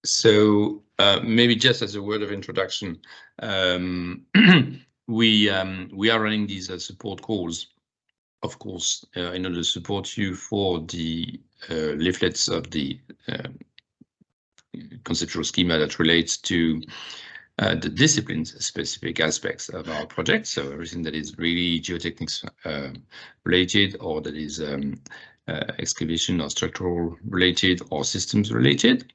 So maybe just as a word of introduction, we are running these support calls, of course, in order to support you for the leaflets of the conceptual schema that relates to the disciplines-specific aspects of our project. So everything that is really geotechnics related, or that is excavation or structural related or systems related.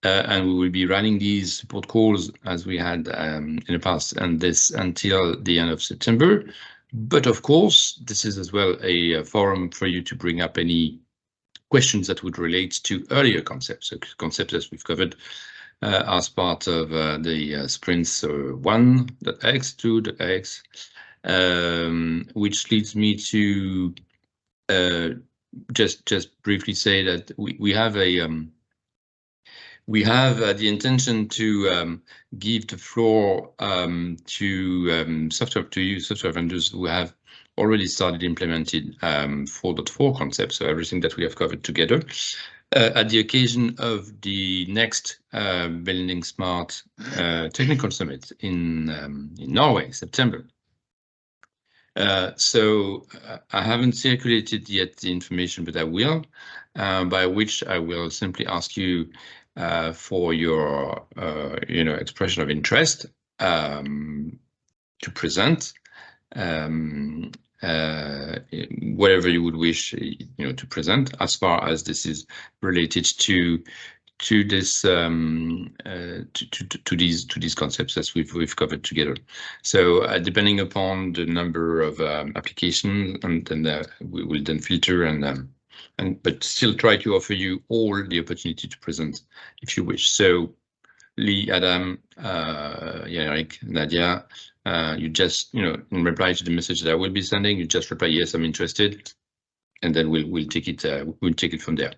And we will be running these support calls as we had in the past, and this until the end of September. But of course, this is as well a forum for you to bring up any questions that would relate to earlier concepts, so concepts that we've covered as part of the sprints 1.x, 2.x, which leads me to just briefly say that we have the intention to give the floor to software vendors who have already started implemented 4.4 concepts, so everything that we have covered together, at the occasion of the next Building Smart Technical Summit in Norway, September. So I haven't circulated yet the information, but I will, by which I will simply ask you for your expression of interest to present whatever you would wish to present, as far as this is related to this to these concepts that we've covered together. So depending upon the number of applications, and then we will then filter but still try to offer you all the opportunity to present if you wish. So Lee, Adam, Yannick, Nadia, you just, in reply to the message that I will be sending, you just reply, yes, I'm interested, and then we'll take it from there.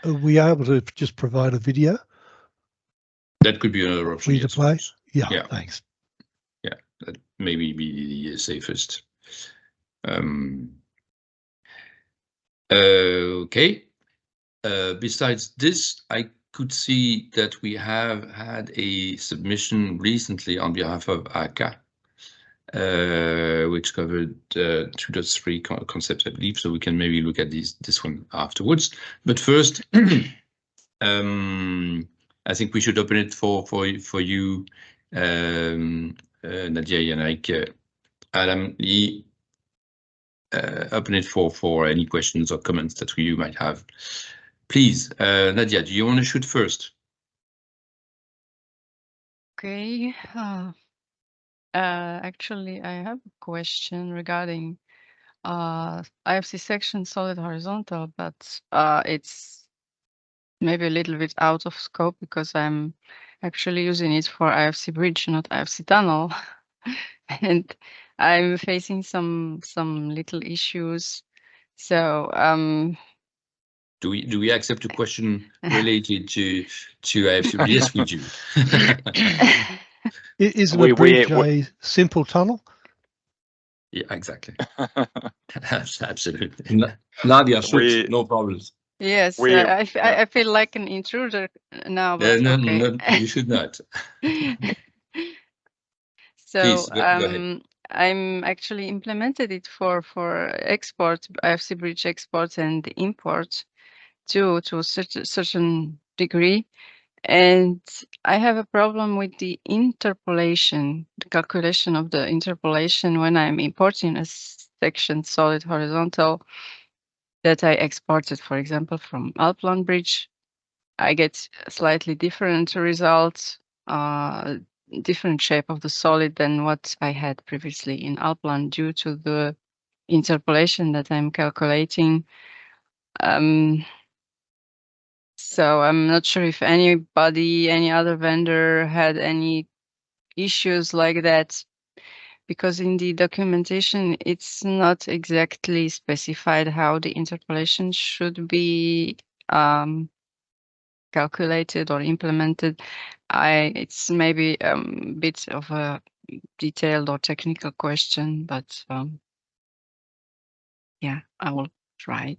Are we able to just provide a video? That could be another option. For you to play? Yeah, thanks. Yeah, that maybe be the safest. Okay. Besides this, I could see that we have had a submission recently on behalf of ACA, which covered 2.3 concepts, I believe. So we can maybe look at this one afterwards. But first, I think we should open it for you, Nadia, Yannick, Adam, Lee. Open it for any questions or comments that you might have. Please, Nadia, do you want to shoot first? Okay. Actually, I have a question regarding IFC section solid horizontal, but it's maybe a little bit out of scope because I'm actually using it for IFC bridge, not IFC tunnel. And I'm facing some little issues. So do we accept a question related to IFC? Yes, we do. Isn't a bridge a simple tunnel? Yeah, exactly. Absolutely. Nadia, shoot, no problems. Yes, I feel like an intruder now, but no, okay. no, you should not. So please, go ahead. I'm actually implemented it for export, IFC bridge export and import to a certain degree. And I have a problem with the interpolation, the calculation of the interpolation when I'm importing a section solid horizontal that I exported, for example, from Alplan bridge. I get a slightly different result, different shape of the solid than what I had previously in Alplan due to the interpolation that I'm calculating. So I'm not sure if any other vendor had any issues like that, because in the documentation, it's not exactly specified how the interpolation should be calculated or implemented. It's maybe a bit of a detailed or technical question, but yeah, I will try.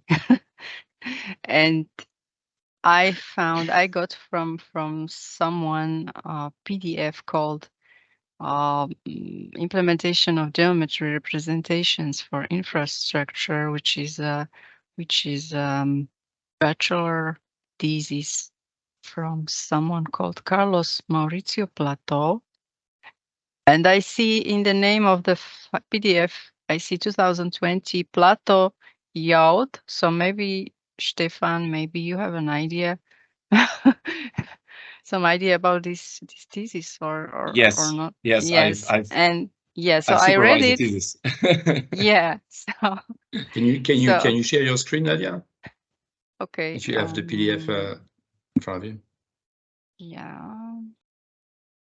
And I got from someone a PDF called implementation of geometry representations for infrastructure, which is bachelor thesis from someone called Carlos Mauricio Plateau. And I see in the name of the PDF, I see 2020 Plateau Yacht. So maybe Stefan, maybe you have an idea, some idea about this thesis or Yes, not? yes, Yes, I've and yeah, so I've I read supervised the it. thesis. Yeah. So Can you share your screen, Nadia? okay. If you have the PDF in front of you. Yeah.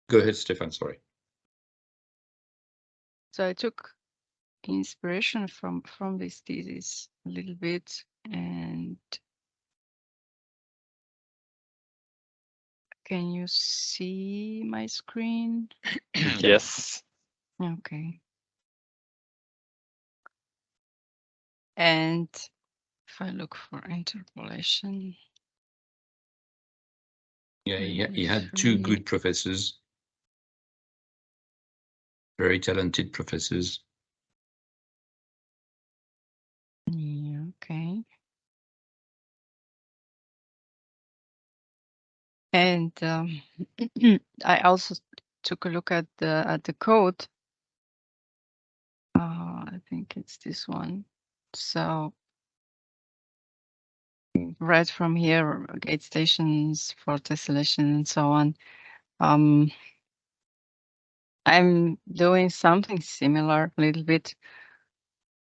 Go ahead, Stefan. Sorry. So I took inspiration from this thesis a little bit, and can you see my screen? Yes. Okay. And if I look for interpolation. Yeah, he had two good professors, very talented professors. Yeah, okay. And I also took a look at the code. I think it's this one. So right from here, gate stations for tessellation and so on. I'm doing something similar a little bit,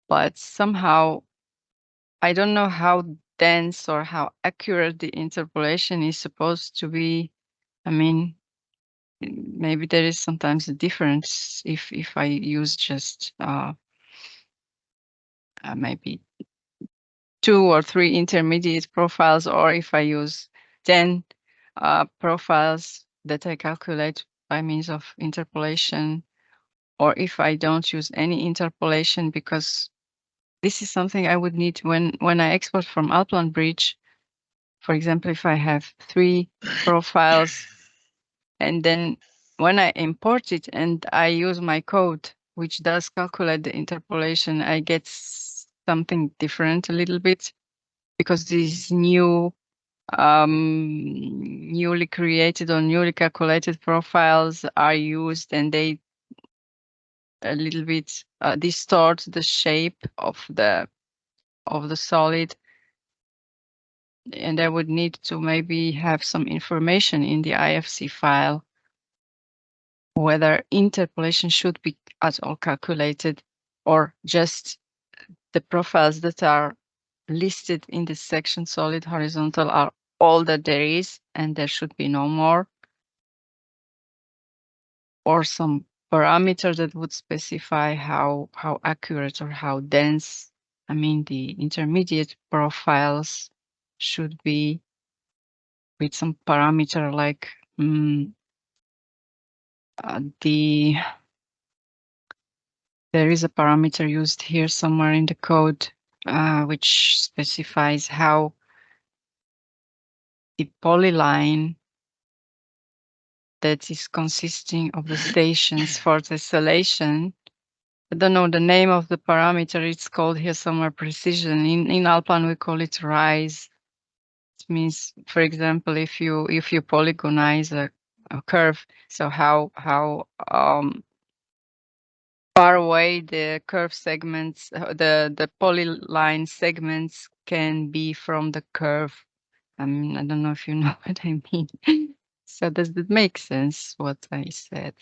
but somehow I don't know how dense or how accurate the interpolation is supposed to be. I mean, maybe there is sometimes a difference if I use just maybe 2 or 3 intermediate profiles, or if I use 10 profiles that I calculate by means of interpolation, or if I don't use any interpolation, because this is something I would need when I export from Alplan Bridge. For example, if I have 3 profiles, and then when I import it and I use my code, which does calculate the interpolation, I get something different a little bit, because these newly created or newly calculated profiles are used, and they a little bit distort the shape of the solid. And I would need to maybe have some information in the IFC file whether interpolation should be at all calculated, or just the profiles that are listed in the section solid horizontal are all that there is, and there should be no more, or some parameter that would specify how accurate or how dense, I mean, the intermediate profiles should be, with some parameter like there is a parameter used here somewhere in the code, which specifies how the polyline that is consisting of the stations for tessellation. I don't know the name of the parameter. It's called here somewhere precision. In Alplan we call it rise. It means, for example, if you polygonize a curve, so how far away the curve segments, the polyline segments can be from the curve. I mean, I don't know if you know what I mean. So does that make sense, what I said?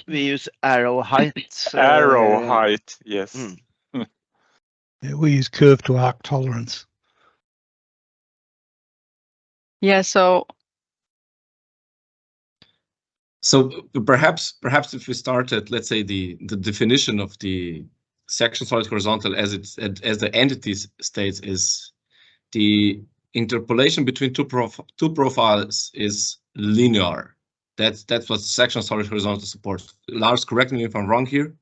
We use arrow height. Arrow height, yes. Yeah, we use curve to arc tolerance. Yeah, so perhaps if we start at, let's say, the definition of the section solid horizontal as the entity states is the interpolation between two profiles is linear. That's what section solid horizontal supports. Lars, correct me if I'm wrong here,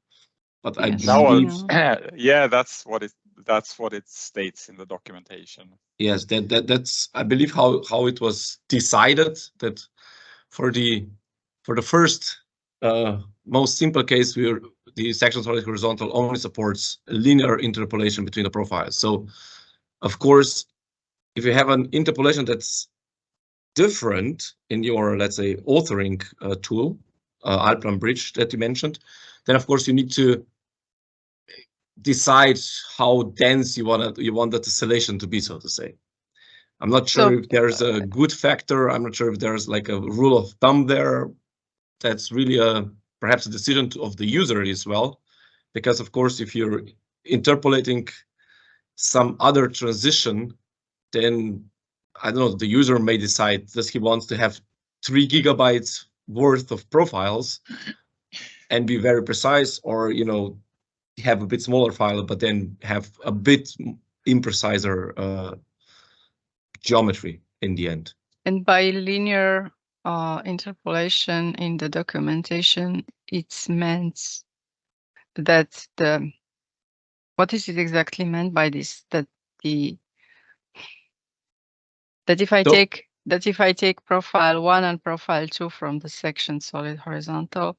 but yes, I believe Yeah, that's what That's what it states in the documentation. Yes, that's I believe how it was decided, that for the first most simple case, the section solid horizontal only supports linear interpolation between the profiles. So of course, if you have an interpolation that's different in your, let's say, authoring tool, Alplan Bridge that you mentioned, then of course you need to decide how dense you want the tessellation to be, so to say. I'm not sure if there's a good factor. I'm not sure if there's like a rule of thumb there. That's really perhaps a decision of the user as well, because of course, if you're interpolating some other transition, then I don't know, the user may decide, does he wants to have 3 gigabytes worth of profiles and be very precise, or, you know, have a bit smaller file, but then have a bit impreciser geometry in the end. And by linear interpolation in the documentation, it's meant that what is it exactly meant by this? That if I take profile 1 and profile 2 from the section solid horizontal,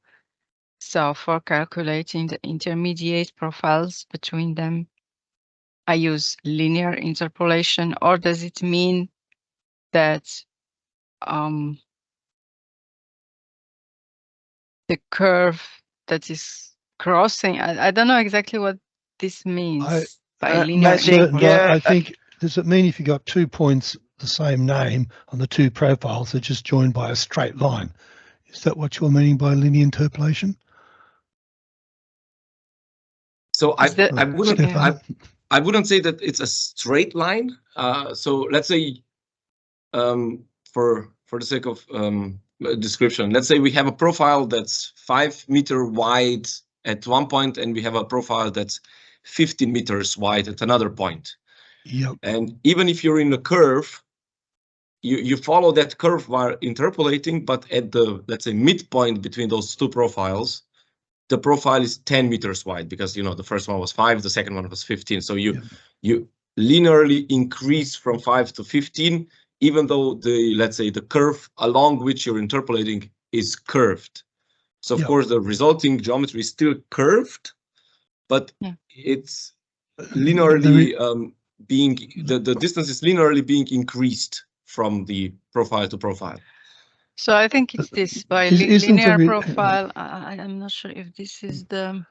so for calculating the intermediate profiles between them, I use linear interpolation, or does it mean that the curve that is crossing, I don't know exactly what this means by linear I think, does it mean if you got 2 points the same name on the 2 profiles, they're just joined by a straight line? Is that what you're meaning by linear interpolation? So I wouldn't say that it's a straight line. So let's say, for the sake of description, let's say we have a profile that's 5 meters wide at one point, and we have a profile that's 15 meters wide at another point. Yep. And even if you're in a curve, you follow that curve while interpolating, but at the, let's say, midpoint between those 2 profiles, the profile is 10 meters wide, because, you know, the first one was 5, the second one was 15. So you linearly increase from 5 to 15, even though let's say the curve along which you're interpolating is curved. So of course the resulting geometry is still curved, but it's linearly the distance is linearly being increased from the profile to profile. So I think it's this by linear profile. I'm not sure if this is the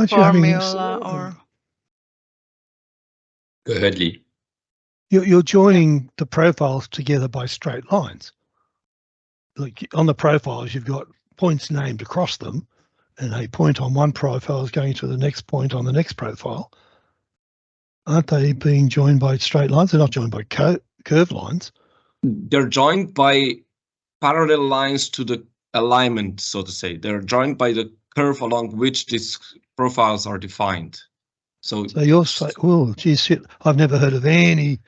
formula or. Go ahead, Lee. You're joining the profiles together by straight lines. Like on the profiles, you've got points named across them, and a point on one profile is going to the next point on the next profile. Aren't they being joined by straight lines? They're not joined by curved lines. They're joined by parallel lines to the alignment, so to say. They're joined by the curve along which these profiles are defined. So you're saying, well, geez, shit, I've never heard of any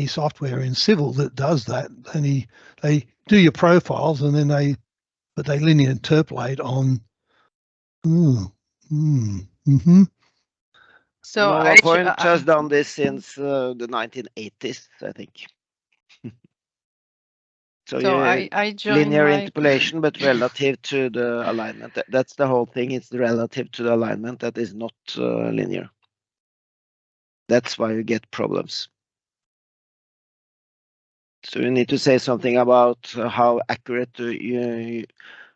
software in civil that does that. And they do your profiles, and then they linear interpolate on. So PowerPoint has done this since the 1980s, I think. So I linear interpolation, but relative to the alignment. That's the whole thing. It's relative to the alignment that is not linear. That's why you get problems. So you need to say something about how accurate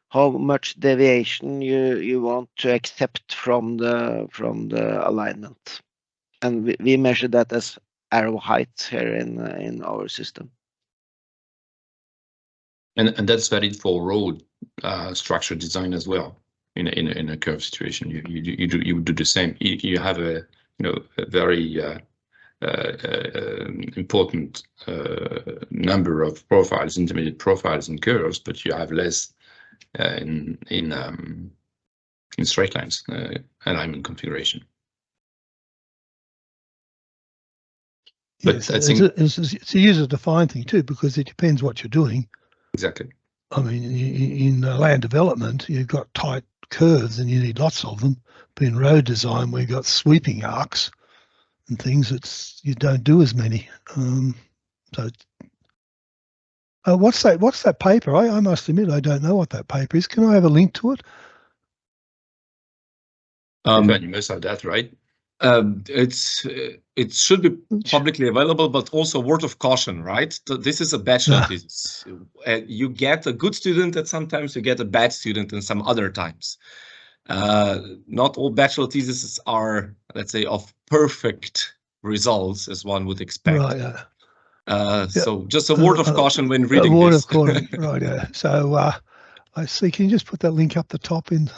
how much deviation you want to accept from the alignment, and we measure that as arrow height here in our system. And that's valid for road structure design as well. In a curve situation, you would do the same. You have a very important number of profiles, intermediate profiles and curves, but you have less in straight lines alignment configuration. But yes, I think it's a user-defined thing too, because it depends what you're doing. Exactly. I mean, in land development, you've got tight curves and you need lots of them. But in road design, we've got sweeping arcs and things that you don't do as many. So what's that paper? I must admit, I don't know what that paper is. Can I have a link to it? You must have that, right? It should be publicly available, but also word of caution, right? This is a bachelor thesis. You get a good student and sometimes you get a bad student and some other times. Not all bachelor theses are, let's say, of perfect results as one would expect. Right. So just a word of caution when reading this. A word this. of caution, right, yeah. So I see, can you just put that link up the top in?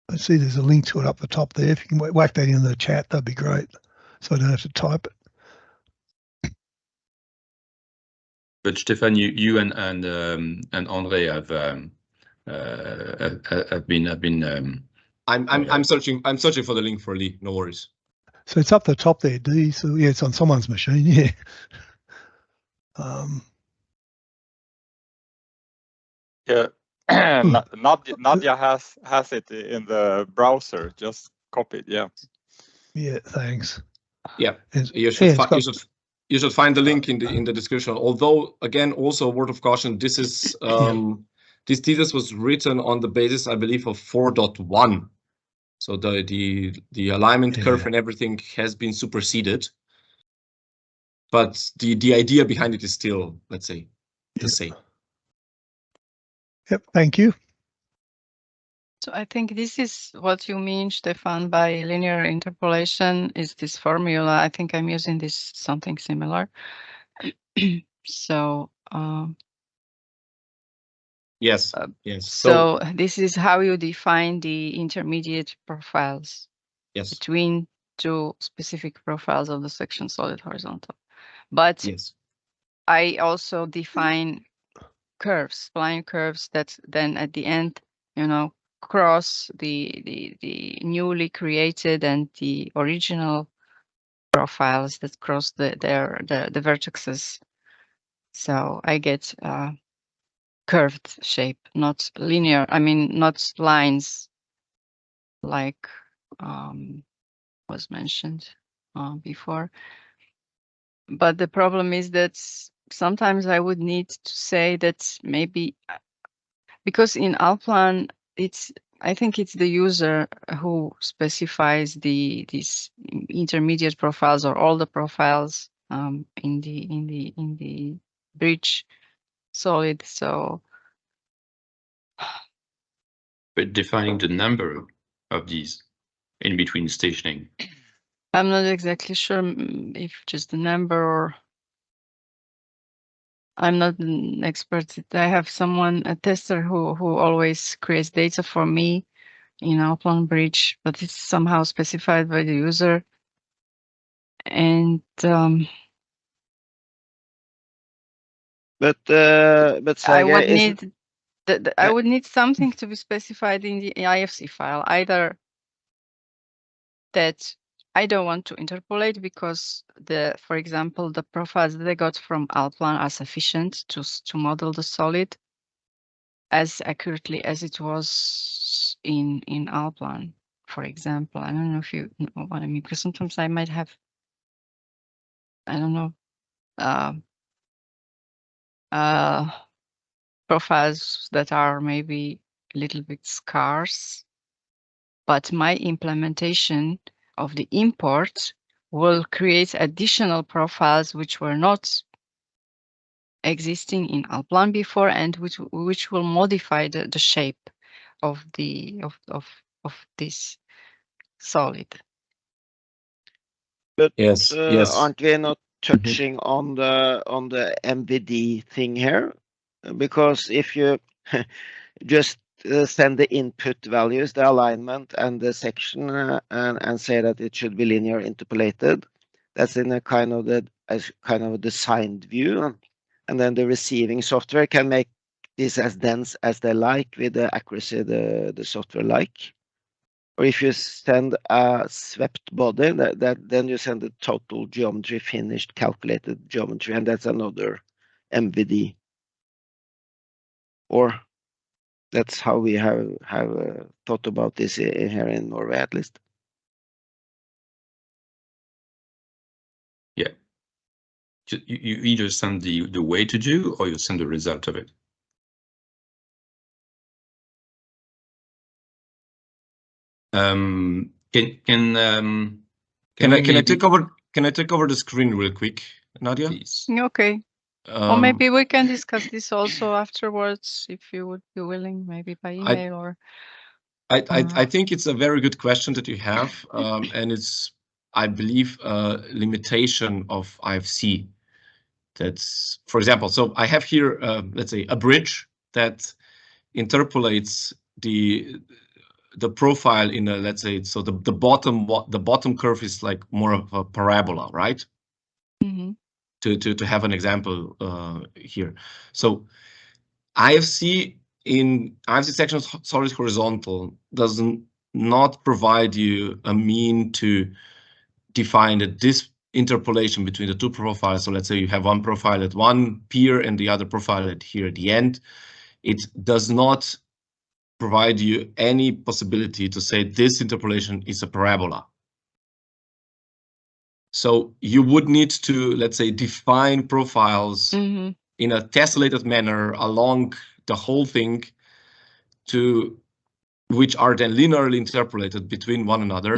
I see there's a link to it up the top there. If you can whack that in the chat, that'd be great. So I don't have to type it. But Stefan, you and Andre have been. I'm searching for the link for Lee. No worries. So it's up the top there, D. So yeah, it's on someone's machine. Yeah. Yeah. Nadia has it in the browser. Just copy it. Yeah. Yeah. Thanks. Yeah. You should find the link in the description. Although, again, also a word of caution. This is this thesis was written on the basis, I believe, of 4.1. So the alignment curve and everything has been superseded. But the idea behind it is still, let's say, the same. Yep. Thank you. So I think this is what you mean, Stefan, by linear interpolation is this formula. I think I'm using this something similar. So yes. So this is how you define the intermediate profiles between two specific profiles of the section solid horizontal. But I also define curves, spline curves that then at the end, cross the newly created and the original profiles that cross the vertices. So I get curved shape, not linear. I mean, not lines like was mentioned before. But the problem is that sometimes I would need to say that maybe because in Alplan, I think it's the user who specifies these intermediate profiles or all the profiles in the bridge solid. So, but defining the number of these in between stationing. I'm not exactly sure if just the number or. I'm not an expert. I have a tester who always creates data for me in Alplan Bridge, but it's somehow specified by the user. And but I would need I would need something to be specified in the IFC file, either that I don't want to interpolate because for example, the profiles that I got from Alplan are sufficient to model the solid as accurately as it was in Alplan, for example. I don't know if you know what I mean, because sometimes I might have, I don't know, profiles that are maybe a little bit scarce, but my implementation of the import will create additional profiles which were not existing in Alplan before and which will modify the shape of this solid. But yes. Aren't we not touching on the MVD thing here? Because if you just send the input values, the alignment and the section, and say that it should be linear interpolated, that's in a kind of a designed view, and then the receiving software can make this as dense as they like with the accuracy the software like. Or if you send a swept body, then you send the total geometry, finished calculated geometry, and that's another MVD. Or That's how we have thought about this here in Norway, at least. Yeah. You either send the way to do, or you send the result of it. Can I take over? Can I take over the screen real quick, Nadia? Please. Okay. Or maybe we can discuss this also afterwards, if you would be willing, maybe by email or. I think it's a very good question that you have, and it's, I believe, a limitation of IFC. That's, for example, so I have here, let's say, a bridge that interpolates the profile in a, let's say, so the bottom curve is like more of a parabola, right? Mm-hmm. To have an example here. So IFC section solid horizontal does not provide you a mean to define that this interpolation between the two profiles. So let's say you have one profile at one pier and the other profile at here at the end. It does not provide you any possibility to say this interpolation is a parabola. So you would need to, let's say, define profiles in a tessellated manner along the whole thing, to which are then linearly interpolated between one another,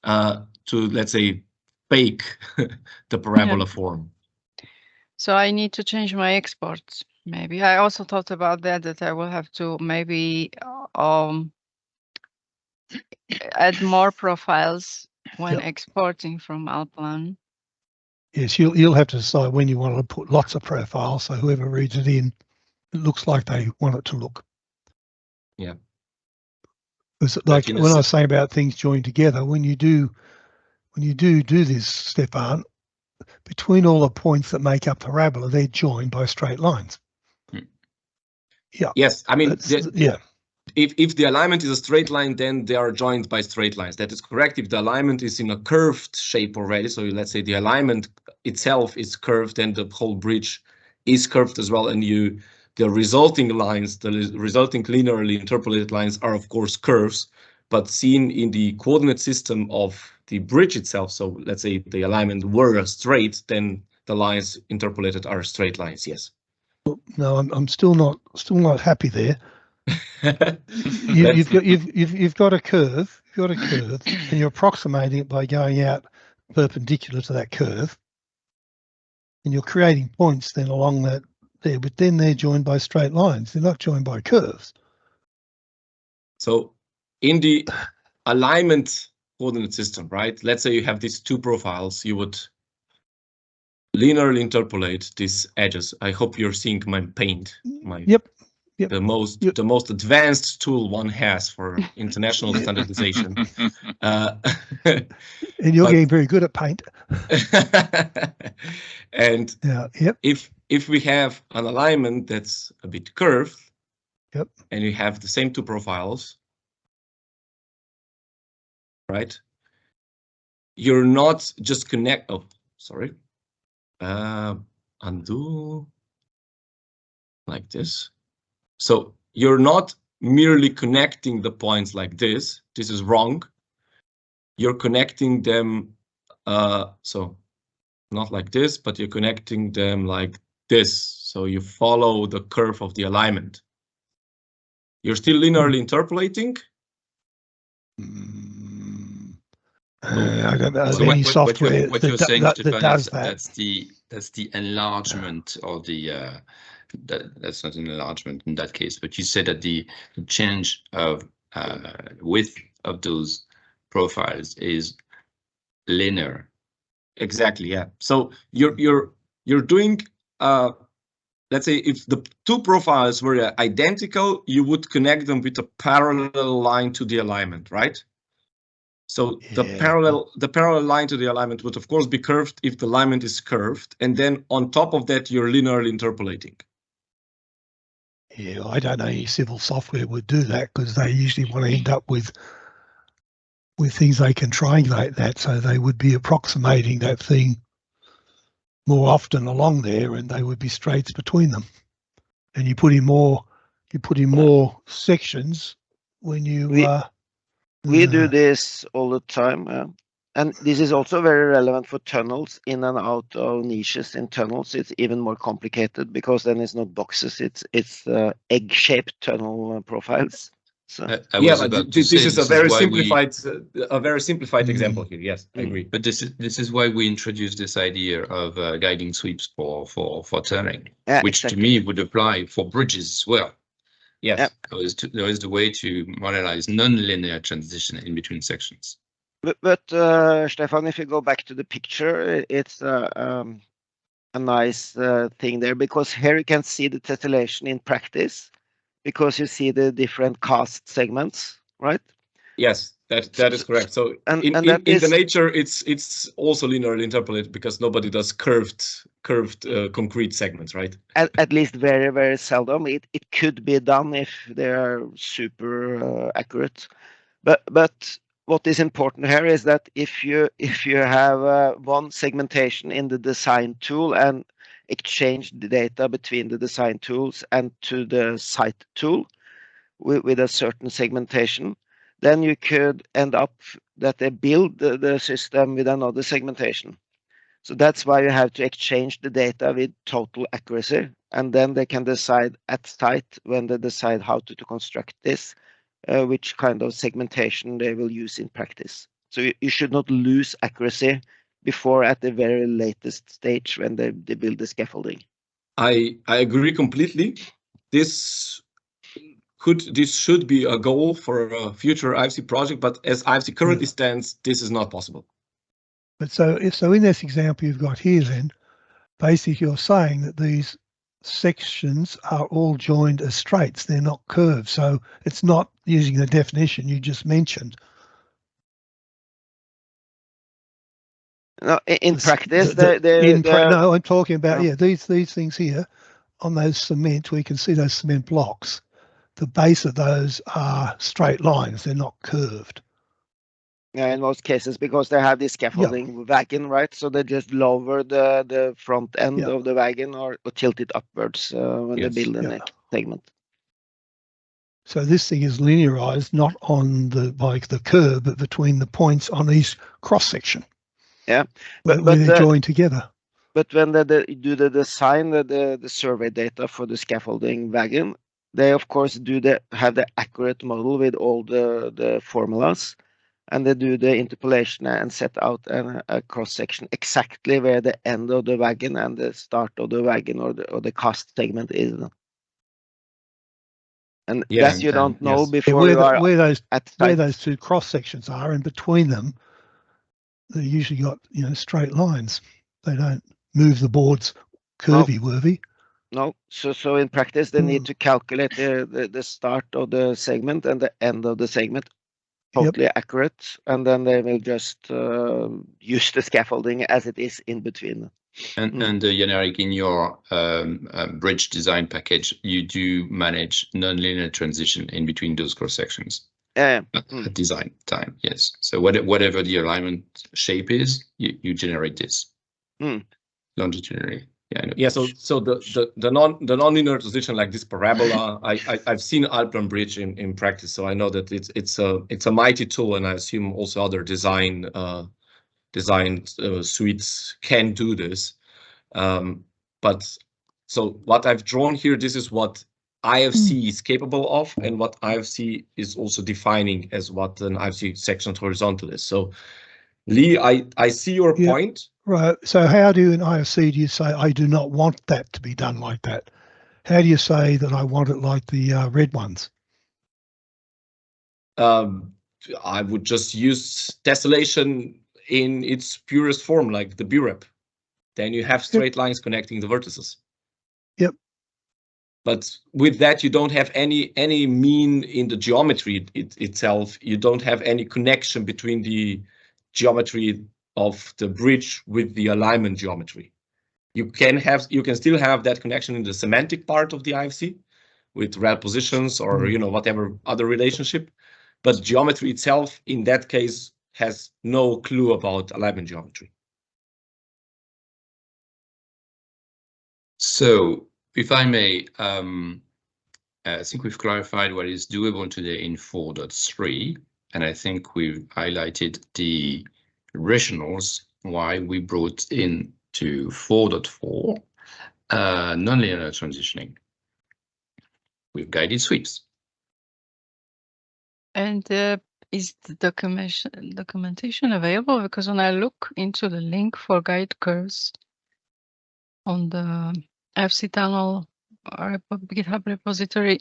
to, let's say, fake the parabola form. So I need to change my exports. Maybe I also thought about that I will have to maybe add more profiles when exporting from Alplan. Yes, you'll have to decide when you want to put lots of profiles, so whoever reads it in, it looks like they want it to look. Yeah. Because like when I was saying about things joined together, when you do this, Stefan, between all the points that make up parabola, they're joined by straight lines. Yeah. Yes, I mean, yeah. If the alignment is a straight line, then they are joined by straight lines. That is correct. If the alignment is in a curved shape already, so let's say the alignment itself is curved, then the whole bridge is curved as well, and the resulting lines, the resulting linearly interpolated lines are of course curves, but seen in the coordinate system of the bridge itself. So let's say the alignment were straight, then the lines interpolated are straight lines. Yes. No, I'm still not happy there. You've got a curve. And you're approximating it by going out perpendicular to that curve, and you're creating points then along that there. But then they're joined by straight lines. They're not joined by curves. So in the alignment coordinate system, right? Let's say you have these two profiles. You would linearly interpolate these edges. I hope you're seeing my paint. Yep. The most advanced tool one has for international standardization. And you're getting very good at paint. And if we have an alignment that's a bit curved, and you have the same two profiles, right? You're not just undo like this. So you're not merely connecting the points like this. This is wrong. You're connecting them, so not like this, but you're connecting them like this. So you follow the curve of the alignment. You're still linearly interpolating. I don't know any software what you're saying, that does that. That's the enlargement, or the that's not an enlargement in that case. But you said that the change of width of those profiles is linear. Exactly. Yeah. So you're doing. Let's say if the two profiles were identical, you would connect them with a parallel line to the alignment, right? So the parallel line to the alignment would of course be curved if the alignment is curved, and then on top of that you're linearly interpolating. Yeah, I don't know any civil software would do that, because they usually want to end up with things they can triangulate that, so they would be approximating that thing more often along there, and they would be straights between them. And you put in more you put in more sections when you we do this all the time, and this is also very relevant for tunnels in and out of niches. In tunnels, it's even more complicated because then it's not boxes; it's egg-shaped tunnel profiles. So I was about to say, this is a very simplified example here. Yes, I agree. But this is why we introduced this idea of guiding sweeps for turning, which exactly. to me would apply for bridges as well. Yes, there is the way to modelize non-linear transition in between sections. But Stefan, if you go back to the picture, it's a nice thing there, because here you can see the tessellation in practice, because you see the different cast segments, right? Yes, that is correct. So in the nature, it's also linearly interpolated because nobody does curved concrete segments, right? At least very, very seldom. It could be done if they are super accurate. But what is important here is that if you have one segmentation in the design tool and exchange the data between the design tools and to the site tool with a certain segmentation, then you could end up that they build the system with another segmentation. So that's why you have to exchange the data with total accuracy, and then they can decide at site, when they decide how to construct this, which kind of segmentation they will use in practice. So you should not lose accuracy before at the very latest stage when they build the scaffolding. I agree completely. This should be a goal for a future IFC project, but as IFC currently stands, this is not possible. But so in this example you've got here, then basically you're saying that these sections are all joined as straights, they're not curved, so it's not using the definition you just mentioned. No, in practice, no, I'm talking about these things here on those cement. We can see those cement blocks. The base of those are straight lines; they're not curved. Yeah, in most cases, because they have this scaffolding wagon, right? So they just lower the front end of the wagon or tilt it upwards when they build the next segment. So this thing is linearized, not on the curve, but between the points on each cross section. Yeah, but they're joined together. But when they do the design, the survey data for the scaffolding wagon, they of course have the accurate model with all the formulas, and they do the interpolation and set out a cross section exactly where the end of the wagon and the start of the wagon or the cast segment is. And that you don't know before you are at site. Where those two cross sections are, and between them, they usually got straight lines. They don't move the boards curvy-worvy. No, so in practice they need to calculate the start of the segment and the end of the segment totally accurate, and then they will just use the scaffolding as it is in between. And Jan Erik, in your bridge design package, you do manage non-linear transition in between those cross sections. At design time, yes. So whatever the alignment shape is, you generate this longitudinally. Yeah. So the non-linear transition, like this parabola, I've seen Alplan Bridge in practice, so I know that it's a mighty tool, and I assume also other design suites can do this. But so what I've drawn here, this is what IFC is capable of, and what IFC is also defining as what an IFC sectioned horizontal is. So Lee, I see your point. Right. So how do in IFC do you say, I do not want that to be done like that? How do you say that I want it like the red ones? I would just use tessellation in its purest form, like the BREP. Then you have straight lines connecting the vertices. Yep. But with that, you don't have any mean in the geometry itself. You don't have any connection between the geometry of the bridge with the alignment geometry. You can still have that connection in the semantic part of the IFC with rel positions or whatever other relationship, but geometry itself in that case has no clue about alignment geometry. So if I may, I think we've clarified what is doable today in 4.3, and I think we've highlighted the rationales why we brought in to 4.4 nonlinear transitioning with guided sweeps. And is the documentation available? Because when I look into the link for guide curves on the IfcTunnel GitHub repository,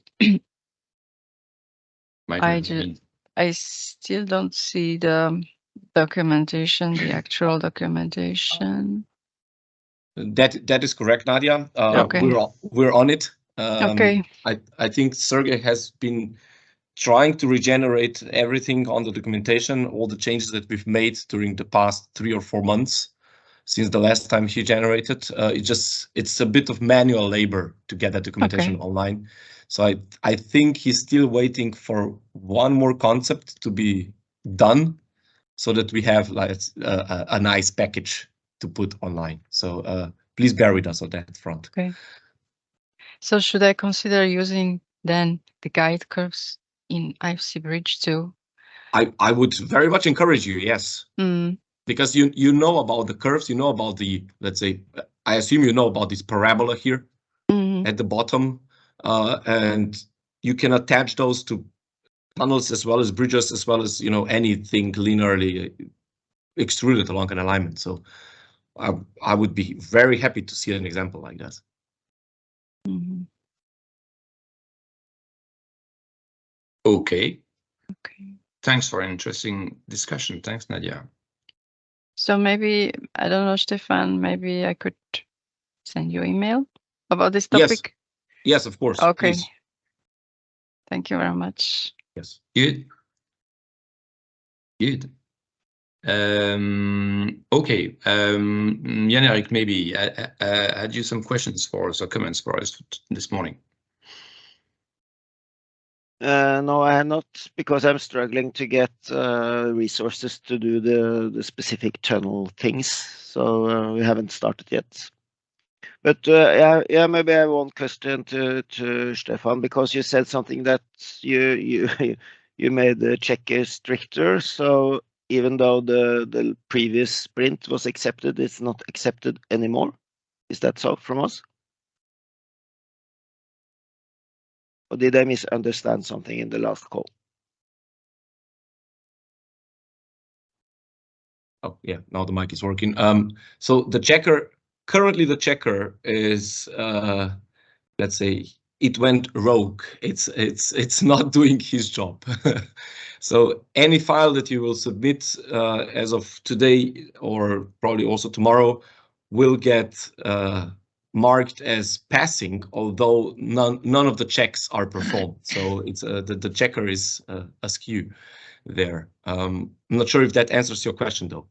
I still don't see the documentation, the actual documentation. That is correct, Nadia. Okay. We're on it. Okay. I think Sergey has been trying to regenerate everything on the documentation, all the changes that we've made during the past 3 or 4 months since the last time he generated. It's a bit of manual labor to get that documentation online. So I think he's still waiting for one more concept to be done so that we have like a nice package to put online. So please bear with us on that front. Okay. So should I consider using then the guide curves in IfcBridge too? I would very much encourage you, yes. Because you know about the curves, you know about the, let's say, I assume you know about this parabola here at the bottom, and you can attach those to tunnels as well as bridges, as well as, you know, anything linearly extruded along an alignment. So I would be very happy to see an example like that. Okay. Okay. Thanks for an interesting discussion. Thanks, Nadia. So maybe, I don't know, Stefan, maybe I could send you an email about this topic? Yes, of course. Okay. Please. Thank you very much. Yes. Good. Good. Okay. Jan-Erik, maybe had you some questions for us or comments for us this morning? No, I have not, because I'm struggling to get resources to do the specific tunnel things. So we haven't started yet. But yeah, maybe I have one question to Stefan, because you said something that you made the checker stricter. So even though the previous sprint was accepted, it's not accepted anymore. Is that so from us? Or did I misunderstand something in the last call? Oh yeah, now the mic is working. So the checker, currently the checker is, let's say, it went rogue. It's not doing his job. So any file that you will submit as of today, or probably also tomorrow, will get marked as passing, although none of the checks are performed. So it's the checker is askew there. I'm not sure if that answers your question though.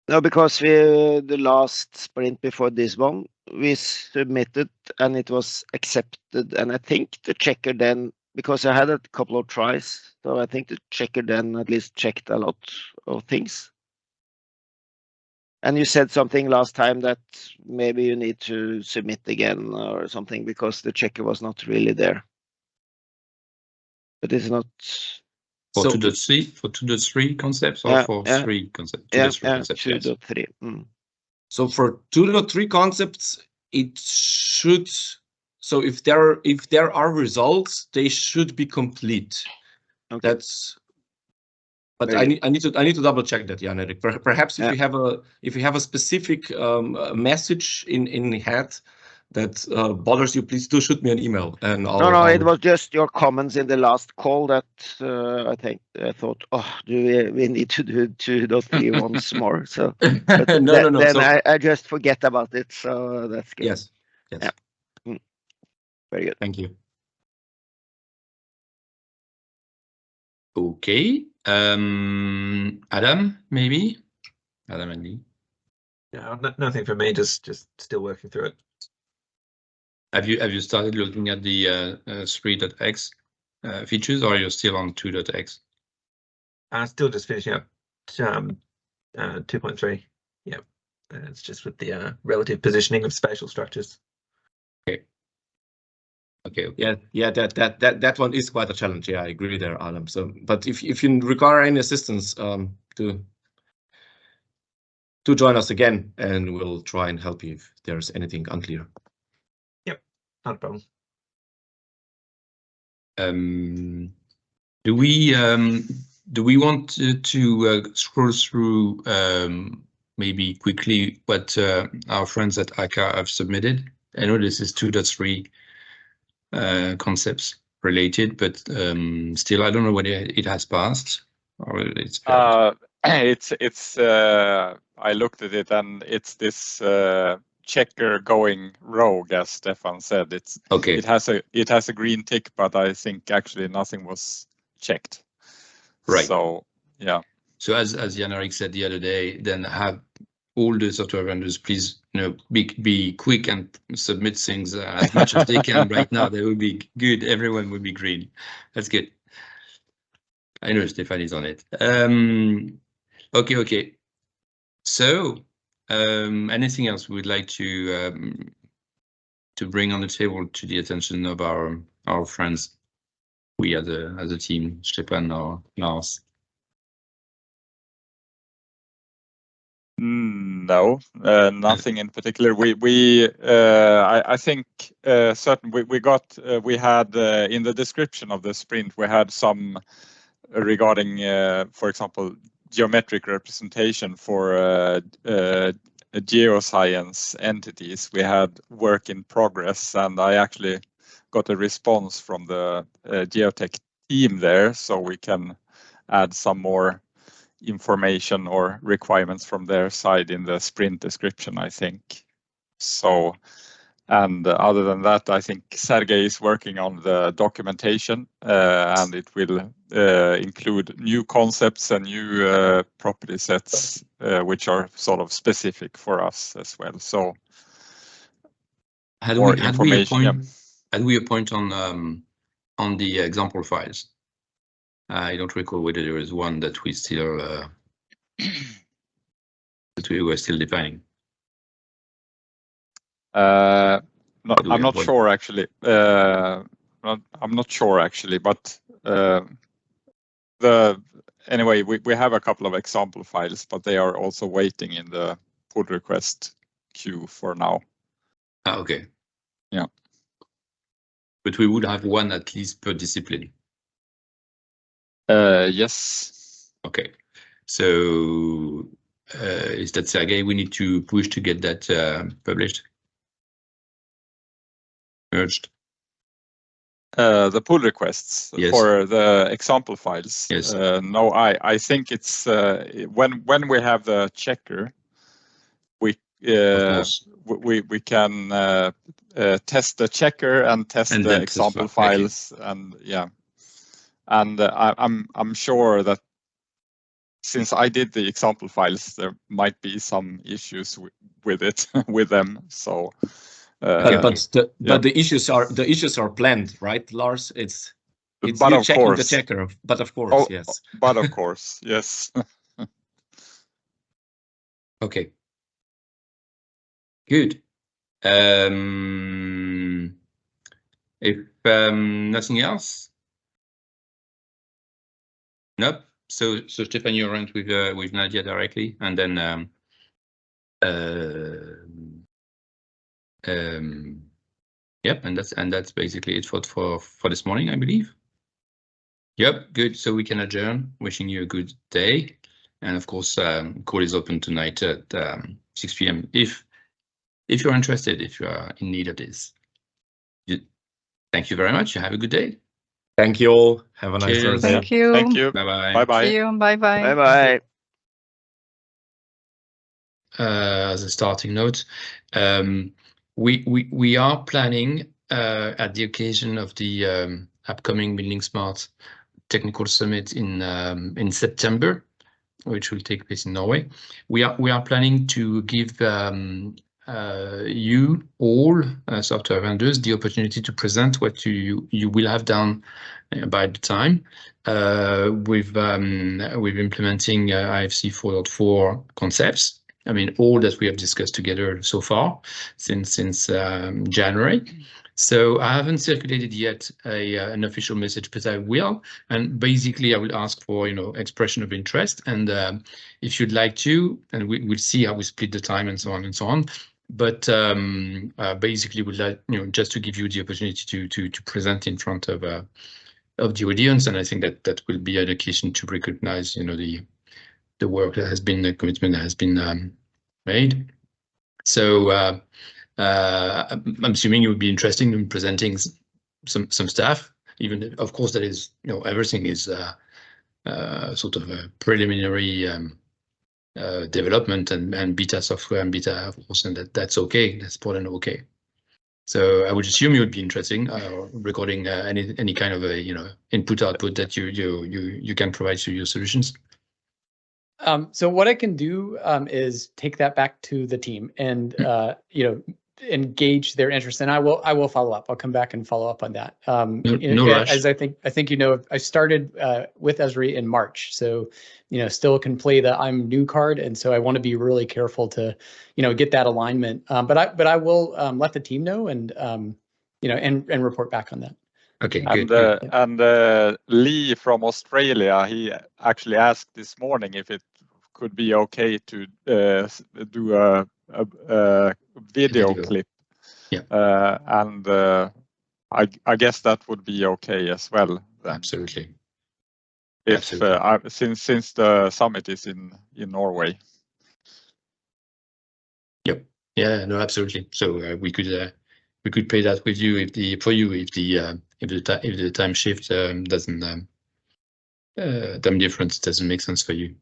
No, because the last sprint before this one, we submitted and it was accepted. And I think the checker then, because I had a couple of tries, so I think the checker then at least checked a lot of things. And you said something last time that maybe you need to submit again or something because the checker was not really there. But it's not. For 2.3 concepts, or for 3 concepts? 2.3 concepts, yes. 2.3. So for 2.3 concepts, it should. So if there are results, they should be complete. Okay. That's. But I need to double check that, Jan-Erik. Perhaps if you have a specific message in head that bothers you, please do shoot me an email and I'll. No, it was just your comments in the last call that I thought, oh, do we need to do 2.3 once more? So but no. Then so, I just forget about it. So that's good. Yes. Yeah. Very good. Thank you. Okay. Adam, maybe? Adam and Lee? Yeah, nothing for me, just still working through it. Have you started looking at the 3.x features, or are you still on 2.x? Still just finishing up 2.3. Yeah, it's just with the relative positioning of spatial structures. Okay. Okay. Yeah, that one is quite a challenge. Yeah, I agree there, Adam. So, but if you require any assistance, to join us again, and we'll try and help you if there's anything unclear. Yep, not a problem. Do we want to scroll through maybe quickly what our friends at ICA have submitted? I know this is 2.3 concepts related, but still I don't know whether it has passed or it's failed. It's I looked at it, and it's this checker going rogue, as Stefan said. Okay. It has a green tick, but I think actually nothing was checked. Right. So yeah. So as Jan-Erik said the other day, then have all the software vendors please, be quick and submit things as much as they can right now. They will be good. Everyone will be green. That's good. I know Stefan is on it. Okay. So, anything else we would like to bring on the table to the attention of our friends? We as a team, Stefan or Lars. No, nothing in particular. I think we had in the description of the sprint, we had some regarding, for example, geometric representation for geoscience entities. We had work in progress, and I actually got a response from the geotech team there, so we can add some more information or requirements from their side in the sprint description, I think. So, and other than that, I think Sergey is working on the documentation, and it will include new concepts and new property sets, which are sort of specific for us as well. So, Had we a point on the example files? I don't recall whether there was one that we still that we were still defining. I'm not sure actually. I'm not sure actually, but anyway, we have a couple of example files, but they are also waiting in the pull request queue for now. Okay. Yeah. But we would have one at least per discipline. Yes. Okay. So is that Sergey? We need to push to get that published, merged. The pull requests for the example files. Yes. No, I think it's when we have the checker, we can test the checker and test the example files, and yeah, and I'm sure that since I did the example files, there might be some issues with it with them. So. But the issues are planned, right, Lars? It's but you of checking course. the checker, but of course, yes. But of course, yes. Okay. Good. If nothing else, nope. So Stefan, you went with Nadia directly, and then yep, and that's basically it for this morning, I believe. Yep, good. So we can adjourn. Wishing you a good day, and of course, call is open tonight at 6 p.m. If you're interested, if you are in need of this. Thank you very much. Have a good day. Thank you all. Have a nice Cheers. Thursday. Thank you. Thank you. Bye-bye. Bye-bye. See you. Bye-bye. Bye-bye. As a starting note, we are planning at the occasion of the upcoming Building Smart Technical Summit in September, which will take place in Norway. We are planning to give you all software vendors the opportunity to present what you will have done by the time with implementing IFC 4.4 concepts. I mean, all that we have discussed together so far since January. So I haven't circulated yet an official message, but I will. And basically, I will ask for expression of interest, and if you'd like to, and we'll see how we split the time and so on and so on. But basically, we'd like just to give you the opportunity to present in front of the audience, and I think that will be an occasion to recognize the work that has been, the commitment that has been made. So. I'm assuming it would be interesting in presenting some stuff, even of course that is everything is sort of a preliminary development and beta software and beta, of course, and that's okay. That's important. Okay. So I would assume it would be interesting recording any kind of a input output that you can provide to your solutions. So what I can do is take that back to the team and engage their interest, and I will follow up. I'll come back and follow up on that. No rush. As I think I started with Esri in March, so still can play the I'm new card, and so I want to be really careful to get that alignment. But I will let the team know and and report back on that. Okay, and, good. And Lee from Australia, he actually asked this morning if it could be okay to do a video clip. Yeah. And I guess that would be okay as well. Then. Absolutely. If since the summit is in Norway. Yep. Yeah. No. Absolutely. So we could play that with you if the time shift doesn't time difference doesn't make sense for you.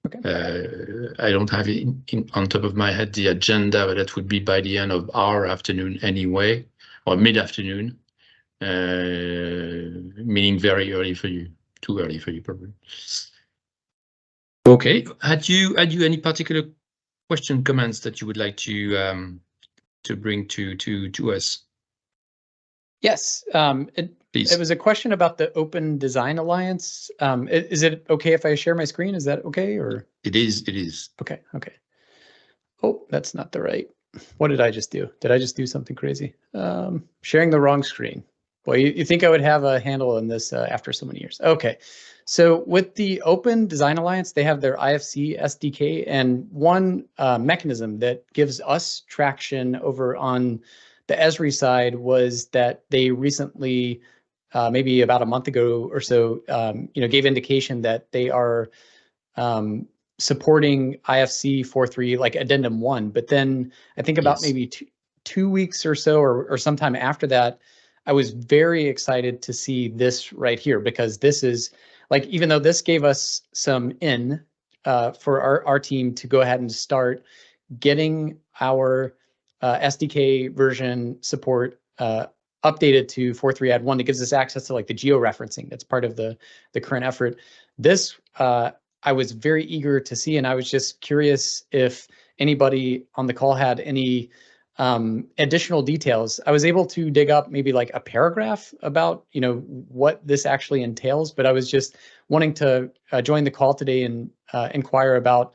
Okay. I don't have it on top of my head the agenda, but that would be by the end of our afternoon anyway, or mid-afternoon, meaning very early for you, too early for you probably. Okay. Had you any particular question, comments that you would like to bring to us? Yes. Please. It was a question about the Open Design Alliance. Is it okay if I share my screen? Is that okay? Or It is. Okay. Oh, that's not the right. What did I just do? Did I just do something crazy? Sharing the wrong screen. Well, you think I would have a handle on this after so many years. Okay. So with the Open Design Alliance, they have their IFC SDK, and one mechanism that gives us traction over on the Esri side was that they recently, maybe about a month ago or so, gave indication that they are supporting IFC 4.3 like addendum 1. But then I think about maybe two weeks or so, or sometime after that, I was very excited to see this right here, because this is like, even though this gave us some for our team to go ahead and start getting our SDK version support updated to 4.3 add 1, that gives us access to like the georeferencing that's part of the current effort. This I was very eager to see, and I was just curious if anybody on the call had any additional details. I was able to dig up maybe like a paragraph about what this actually entails, but I was just wanting to join the call today and inquire about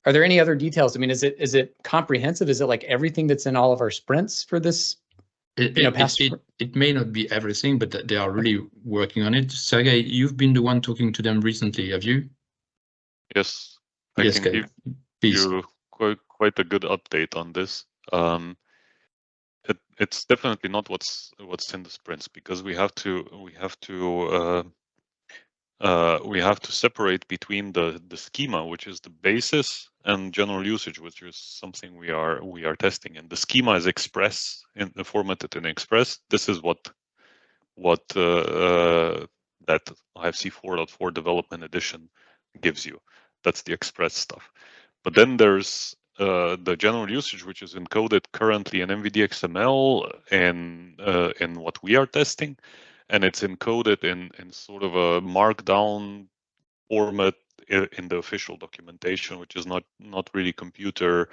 are there any other details? I mean, is it comprehensive? Is it like everything that's in all of our sprints for this? It may not be everything, but they are really working on it. Sergey, you've been the one talking to them recently, have you? Yes. Yes, I can give you quite a good update on this. It's definitely not what's in the sprints, because we have to separate between the schema, which is the basis, and general usage, which is something we are testing. And the schema is Express, formatted in Express. This is what that IFC 4.4 development edition gives you. That's the Express stuff. But then there's the general usage, which is encoded currently in MVD-XML and what we are testing, and it's encoded in sort of a markdown format in the official documentation, which is not really computer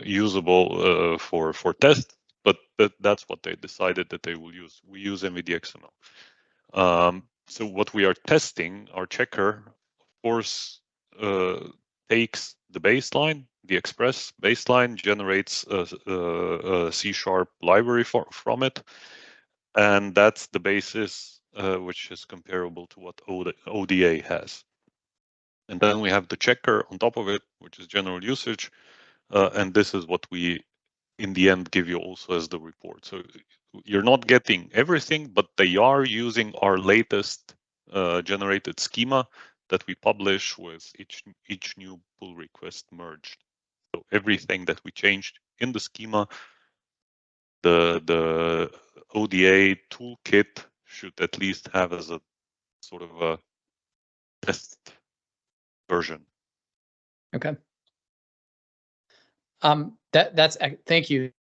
usable for test, but that's what they decided that they will use. We use MVD-XML. So what we are testing, our checker, of course, takes the baseline the Express baseline generates a C# library from it, and that's the basis which is comparable to what ODA has. And then we have the checker on top of it, which is general usage, and this is what we, in the end, give you also as the report. So you're not getting everything, but they are using our latest generated schema that we publish with each new pull request merged. So everything that we changed in the schema, the ODA toolkit should at least have as a sort of a test version. Okay. That's thank you.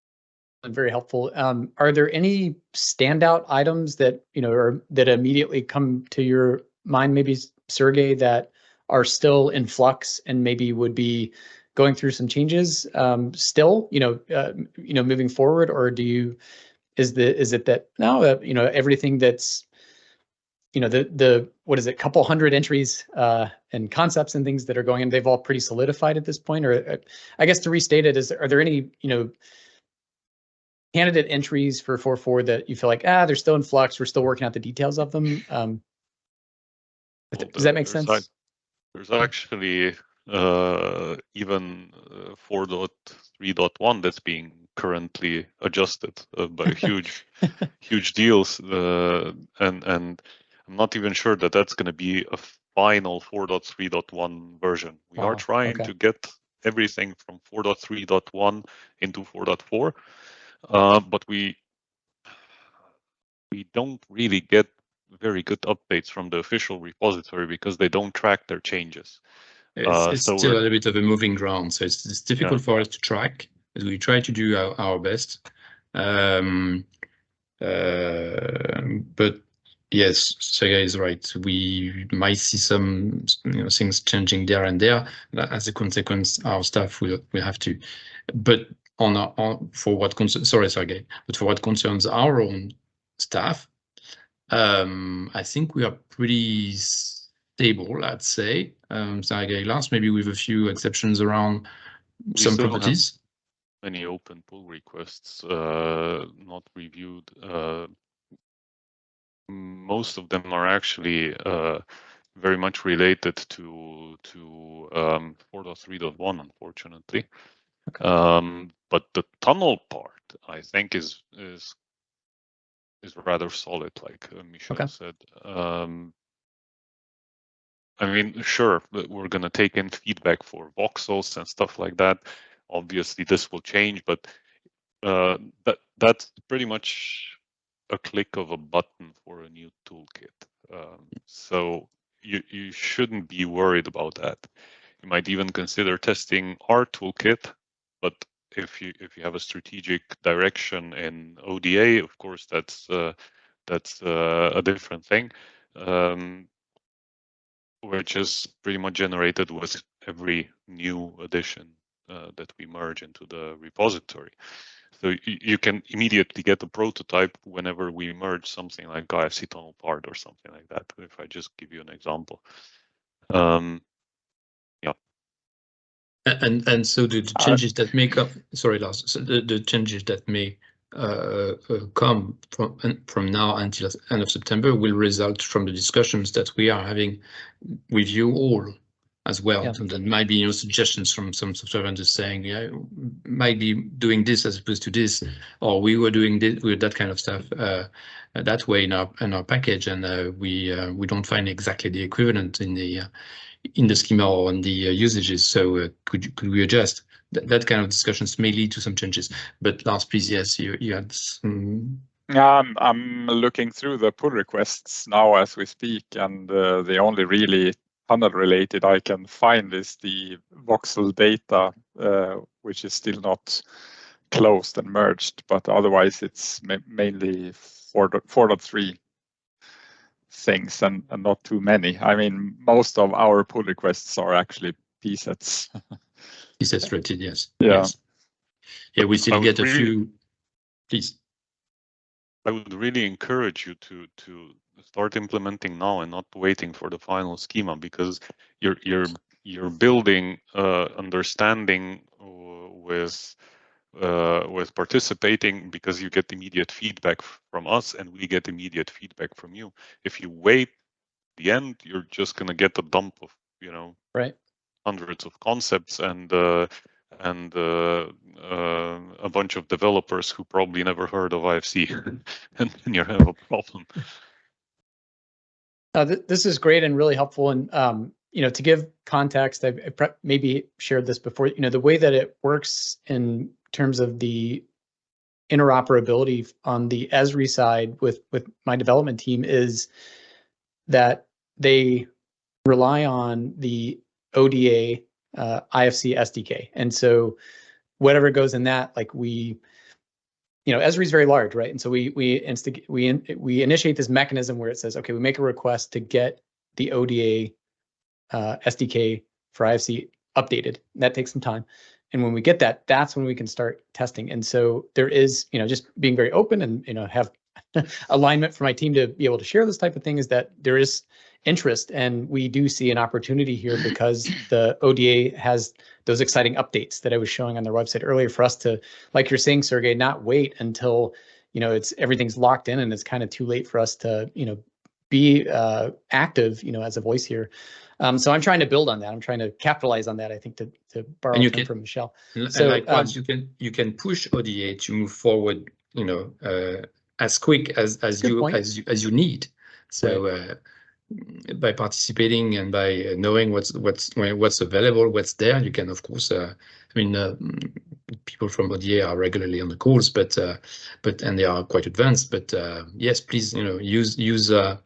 Very helpful. Are there any standout items that that immediately come to your mind, maybe Sergey, that are still in flux and maybe would be going through some changes still, moving forward, or is it that now everything that's the what is it, couple hundred entries and concepts and things that are going in, they've all pretty solidified at this point? Or I guess to restate it, are there any candidate entries for 4.4 that you feel like they're still in flux, we're still working out the details of them? Does that make sense? There's actually even 4.3.1 that's being currently adjusted by huge deals, and I'm not even sure that that's going to be a final 4.3.1 version. We are trying to get everything from 4.3.1 into 4.4, but we don't really get very good updates from the official repository because they don't track their changes. It's still a little bit of a moving ground, so it's difficult for us to track, but we try to do our best. But yes, Sergey is right. We might see some things changing there and there. As a consequence, our staff will have to. But for what concerns, sorry, Sergey, but for what concerns our own staff, I think we are pretty stable, I'd say. Sergey, last maybe with a few exceptions around some properties. Many open pull requests not reviewed. Most of them are actually very much related to 4.3.1, unfortunately. But the tunnel part, I think, is rather solid, like Michel said. I mean, sure, we're going to take in feedback for voxels and stuff like that. Obviously, this will change, but that's pretty much a click of a button for a new toolkit. So you shouldn't be worried about that. You might even consider testing our toolkit, but if you have a strategic direction in ODA, of course, that's a different thing, which is pretty much generated with every new addition that we merge into the repository. So you can immediately get a prototype whenever we merge something like IfcTunnel part or something like that, if I just give you an example. Yeah. And so the changes that may come, sorry, Lars, so the changes that may come from now until end of September will result from the discussions that we are having with you all as well. Yeah. So there might be suggestions from some software vendors saying, might be doing this as opposed to this, or we were doing this with that kind of stuff that way in our package, and we don't find exactly the equivalent in the schema or on the usages. So could we adjust? That kind of discussions may lead to some changes. But Lars, please, yes, you had some. I'm looking through the pull requests now as we speak, and the only really tunnel related I can find is the voxel data, which is still not closed and merged, but otherwise it's mainly 4.3 things and not too many. I mean, most of our pull requests are actually psets. Psets rated, yes. Yeah. Yes. Yeah, we still get a few. Please. I would really encourage you to start implementing now and not waiting for the final schema, because you're building understanding with participating, because you get immediate feedback from us and we get immediate feedback from you. If you wait the end, you're just going to get a dump of, right, hundreds of concepts and a bunch of developers who probably never heard of IFC, and then you have a problem. This is great and really helpful. And to give context, I maybe shared this before. The way that it works in terms of the interoperability on the Esri side with my development team is that they rely on the ODA IFC SDK, and so whatever goes in that, like Esri is very large, right? And so we initiate this mechanism where it says, okay, we make a request to get the ODA SDK for IFC updated. That takes some time. And when we get that, that's when we can start testing. And so there is, just being very open and, have alignment for my team to be able to share this type of thing, is that there is interest, and we do see an opportunity here because the ODA has those exciting updates that I was showing on their website earlier for us to, like you're saying, Sergey, not wait until, everything's locked in and it's kind of too late for us to, be active, as a voice here. So I'm trying to build on that. I'm trying to capitalize on that, I think, to borrow a term from Michelle. So likewise, you can push ODA to move forward, as quick as you need. So right. By participating and by knowing what's available, what's there, you can, of course. People from ODA are regularly on the calls, but and they are quite advanced. But yes, please, use the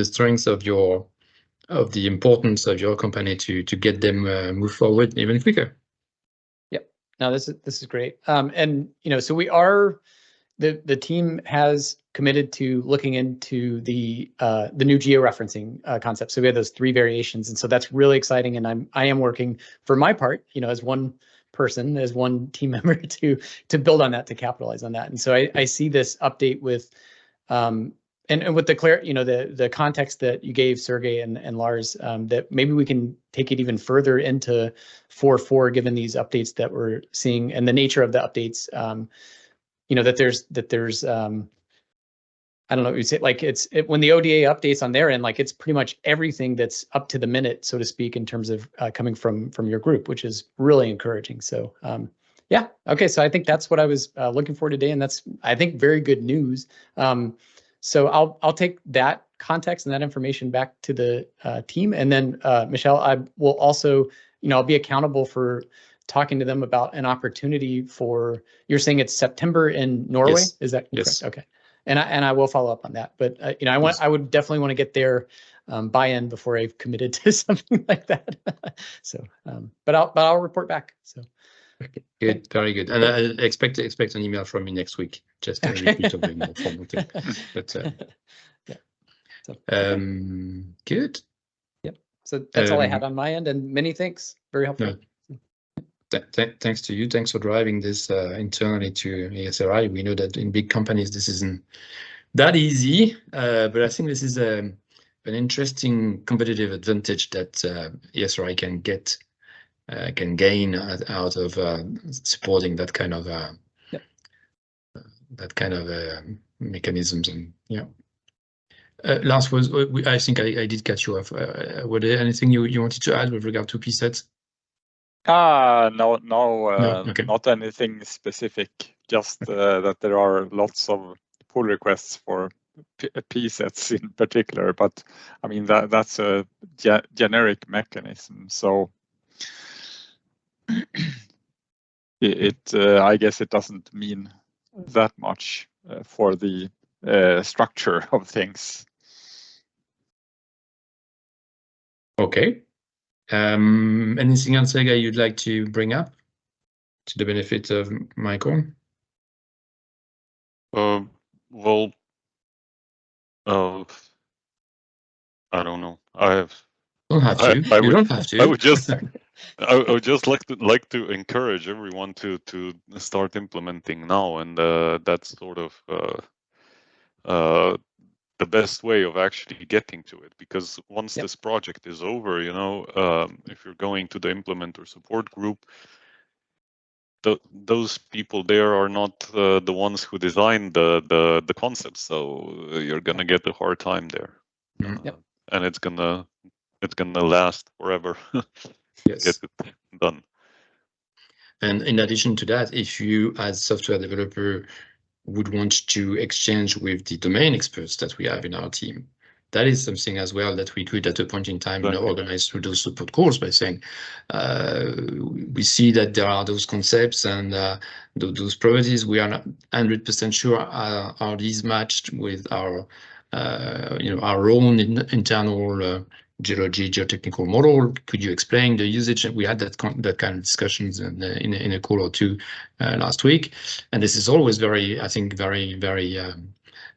strengths of the importance of your company to get them move forward even quicker. Yep. No, this is great. And so we are. The team has committed to looking into the new georeferencing concept. So we have those 3 variations, and so that's really exciting. And I am working for my part, as one person, as one team member, to build on that, to capitalize on that. And so I see this update with and with the context that you gave, Sergey and Lars, that maybe we can take it even further into 4.4, given these updates that we're seeing and the nature of the updates. That there's I don't know what you say, like when the ODA updates on their end, like it's pretty much everything that's up to the minute, so to speak, in terms of coming from your group, which is really encouraging. So yeah, okay, so I think that's what I was looking for today, and that's, I think, very good news. So I'll take that context and that information back to the team, and then Michelle, I will also, I'll be accountable for talking to them about an opportunity for, you're saying it's September in Norway? Yes. Is that correct? Yes. Okay. And I will follow up on that. But I would definitely want to get their buy-in before I've committed to something like that. So, but I'll report back. So. Okay. Good, very good. And I expect an email from me next week, just a repeat of the more formal thing. But yeah. So, good. Yep. So that's all I had on my end, and many thanks. Very helpful. No. Thanks to you. Thanks for driving this internally to ESRI. We know that in big companies this isn't that easy, but I think this is an interesting competitive advantage that ESRI can gain out of supporting that kind of mechanisms. And yeah, Lars, I think I did catch you off. Were there anything you wanted to add with regard to PSETs? No, okay. Not anything specific. Just that there are lots of pull requests for PSETs in particular, but I mean that's a generic mechanism. So I guess it doesn't mean that much for the structure of things. Okay. Anything else, Sergey, you'd like to bring up to the benefit of Michael? Well, I don't know. You don't have to. I would just like to encourage everyone to start implementing now, and that's sort of the best way of actually getting to it, because once this project is over, if you're going to the implementer support group, those people there are not the ones who designed the concept, so you're gonna get a hard time there. Yep. And it's gonna last forever. Yes. Get it done. And in addition to that, if you as software developer would want to exchange with the domain experts that we have in our team, that is something as well that we could at a point in time, you know, organize through those support calls by saying, we see that there are those concepts and those properties. We are not 100% sure are these matched with our, you know, our own internal geology, geotechnical model. Could you explain the usage? We had that kind of discussions in a call or two last week, and this is always very, I think, very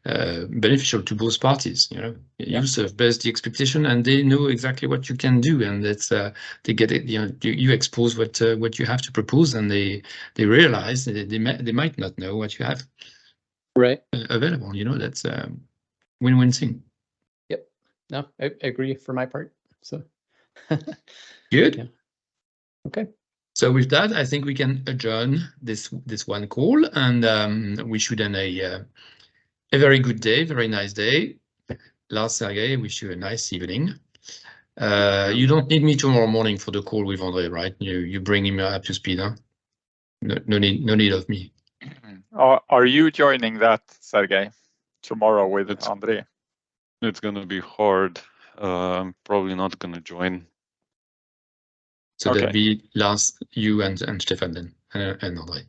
beneficial to both parties. You know, user bears the expectation, and they know exactly what you can do, and that's they get it. You know, you expose what you have to propose, and they realize they might not know what you have available. You know, that's a win-win thing. Yep. No, I agree for my part. So good. Yeah. Okay. So with that, I think we can adjourn this one call, and wish you then a very good day, very nice day. Lars, Sergey, wish you a nice evening. You don't need me tomorrow morning for the call with Andre, right? You bring him up to speed, huh? No need of me. Are you joining that, Sergey, tomorrow with Andre? It's gonna be hard. I'm probably not gonna join. So okay. That'd be Lars, you and Stefan then, and Andre.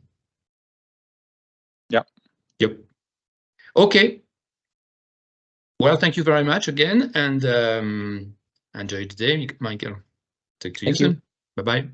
Yeah. Yep. Okay. Well, thank you very much again, and enjoy the day, Michael. Talk to you soon. Bye-bye.